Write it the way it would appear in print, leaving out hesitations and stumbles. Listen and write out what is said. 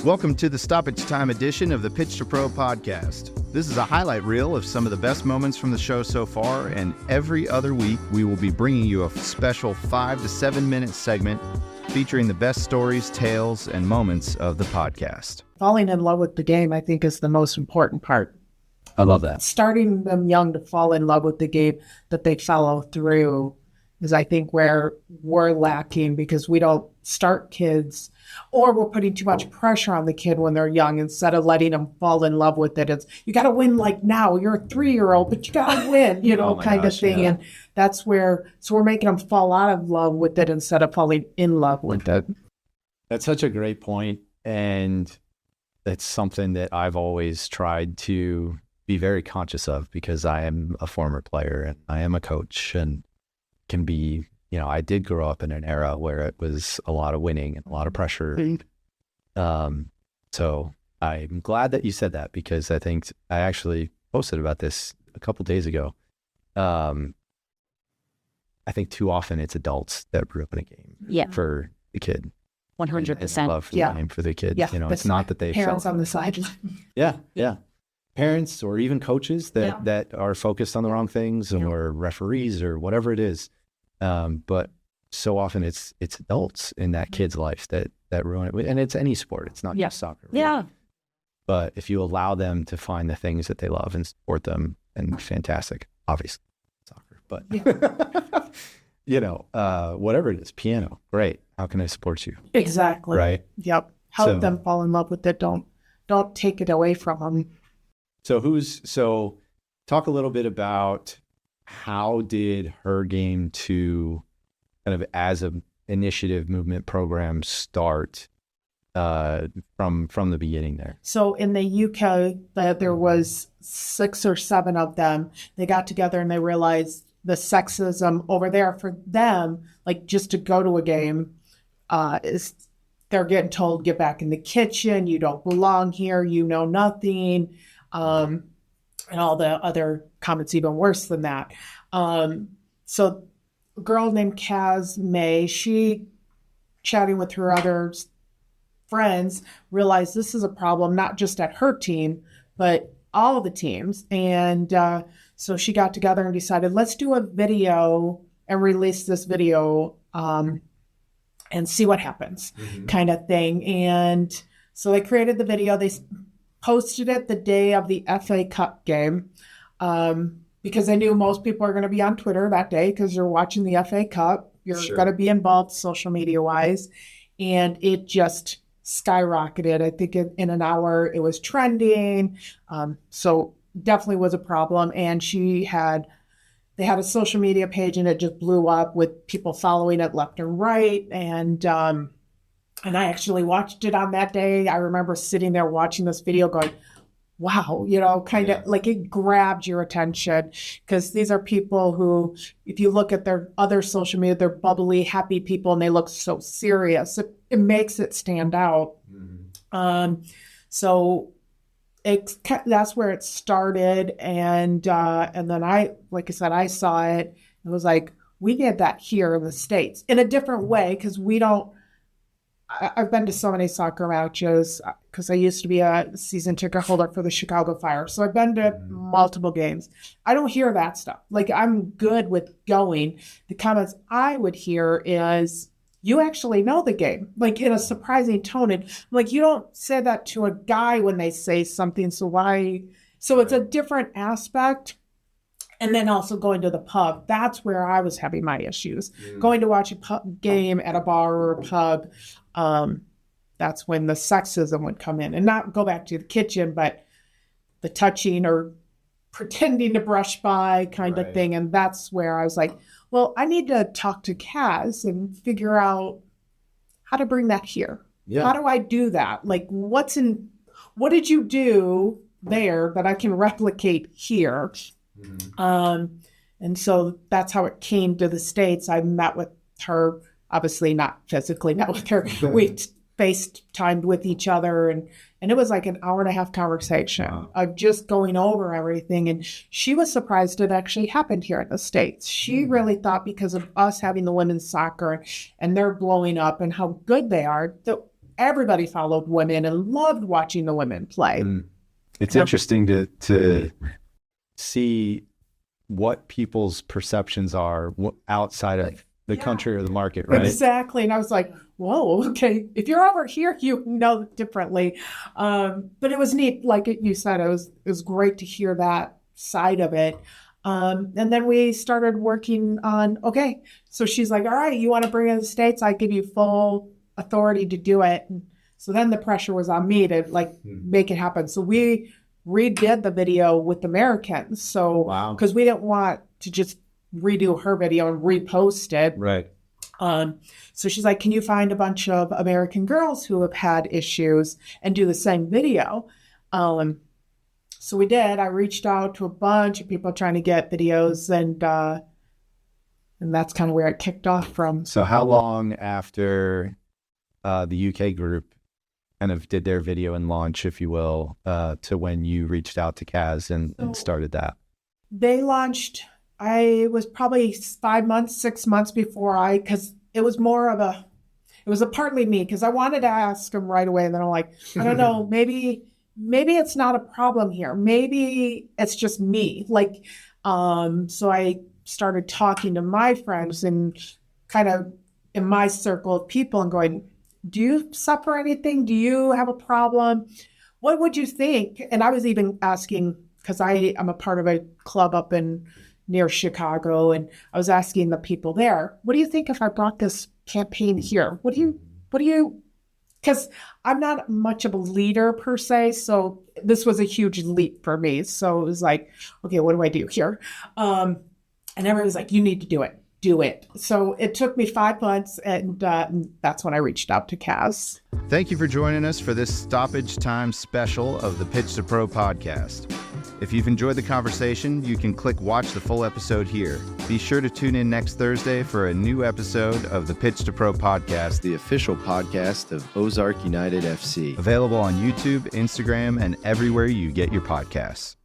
Welcome to the Stoppage Time edition of the Pitch to Pro podcast. This is a highlight reel of some of the best moments from the show so far, and every other week we will be bringing you a special 5 to 7 minute segment featuring the best stories, tales, and moments of the podcast. Falling in love with the game, I think, is the most important part. I love that. Starting them young to fall in love with the game that they follow through is, I think, where we're lacking, because we don't start kids, or we're putting too much pressure on the kid when they're young instead of letting them fall in love with it. It's, you got to win like now. You're a 3-year-old, but you got to win, kind of thing. Yeah. And that's where, so we're making them fall out of love with it instead of falling in love with it. That's such a great point. And it's something that I've always tried to be very conscious of, because I am a former player and I am a coach, and can be, I did grow up in an era where it was a lot of winning and a lot of pressure. So I'm glad that you said that, because I think I actually posted about this a couple days ago. I think too often it's adults that ruin a game for the kid. 100%. Love for the game for the kid. It's not that they parents on the sideline. Yeah. Parents or even coaches that are focused on the wrong things, or referees or whatever it is. But so often it's adults in that kid's life that ruin it. And it's any sport. It's not just soccer. Right? Yeah. But if you allow them to find the things that they love and support them, and fantastic, obviously soccer, but whatever it is, piano, great. How can I support you? Exactly. Right. Yep. Help them fall in love with it. Don't take it away from them. So talk a little bit about, how did Her Game 2 kind of as an initiative movement program start from the beginning there? So in the UK, there was 6 or 7 of them. They got together and they realized the sexism over there for them, like just to go to a game, is they're getting told, get back in the kitchen, you don't belong here, you know nothing. And all the other comments even worse than that. So a girl named Kaz May, she, chatting with her other friends, realized this is a problem, not just at her team, but all of the teams. And so she got together and decided, let's do a video and release this video and see what happens, kind of thing. And so they created the video. They posted it the day of the FA Cup game, because I knew most people are going to be on Twitter that day because you're watching the FA Cup. You're going to be involved social media wise. And it just skyrocketed. I think in an hour it was trending. So definitely was a problem. And they had a social media page, and it just blew up with people following it left and right. And I actually watched it on that day. I remember sitting there watching this video going, wow, kind of like it grabbed your attention, because these are people who, if you look at their other social media, they're bubbly, happy people, and they look so serious. It makes it stand out. So that's where it started. And then like I said, I saw it. It was like, we did that here in the States in a different way, because I've been to so many soccer matches, because I used to be a season ticket holder for the Chicago Fire. So I've been to multiple games. I don't hear that stuff. Like, I'm good with going. The comments I would hear is, you actually know the game, like in a surprising tone. And like, you don't say that to a guy when they say something. So why? So it's a different aspect. And then also going to the pub, that's where I was having my issues. Going to watch a game at a bar or a pub, that's when the sexism would come in. And not go back to the kitchen, but the touching or pretending to brush by kind of thing. And that's where I was like, well, I need to talk to Kaz and figure out how to bring that here. Yeah. How do I do that? Like, what did you do there that I can replicate here? And so that's how it came to the States. I met with her, obviously not physically met with her. We FaceTimed with each other, and it was like an hour and a half conversation of just going over everything. And she was surprised it actually happened here in the States. She really thought, because of us having the women's soccer and they're blowing up and how good they are, that everybody followed women and loved watching the women play. It's interesting to see what people's perceptions are outside of the country or the market, right? Exactly. And I was like, whoa, okay. If you're over here, you know differently. But it was neat. Like you said, it was great to hear that side of it. And then we started working on, okay, so she's like, all right, you want to bring it to the States? I give you full authority to do it. And so then the pressure was on me to like make it happen. So we redid the video with Americans. So, because we didn't want to just redo her video and repost it. Right. So she's like, can you find a bunch of American girls who have had issues and do the same video? So we did. I reached out to a bunch of people trying to get videos, and that's kind of where it kicked off from. So how long after the UK group kind of did their video and launch, if you will, to when you reached out to Kaz and started that? They launched, I was probably 5 months, 6 months before because it was partly me, because I wanted to ask them right away. And then I'm like, I don't know, maybe it's not a problem here. Maybe it's just me. Like, so I started talking to my friends and kind of in my circle of people and going, do you suffer anything? Do you have a problem? What would you think? And I was even asking, because I'm a part of a club up near Chicago, and I was asking the people there, what do you think if I brought this campaign here? What do you, because I'm not much of a leader per se, so this was a huge leap for me. So it was like, okay, what do I do here? And everyone was like, you need to do it. Do it. So it took me 5 months, and that's when I reached out to Kaz. Thank you for joining us for this Stoppage Time special of the Pitch to Pro podcast. If you've enjoyed the conversation, you can click watch the full episode here. Be sure to tune in next Thursday for a new episode of the Pitch to Pro podcast, the official podcast of Ozark United FC. Available on YouTube, Instagram, and everywhere you get your podcasts.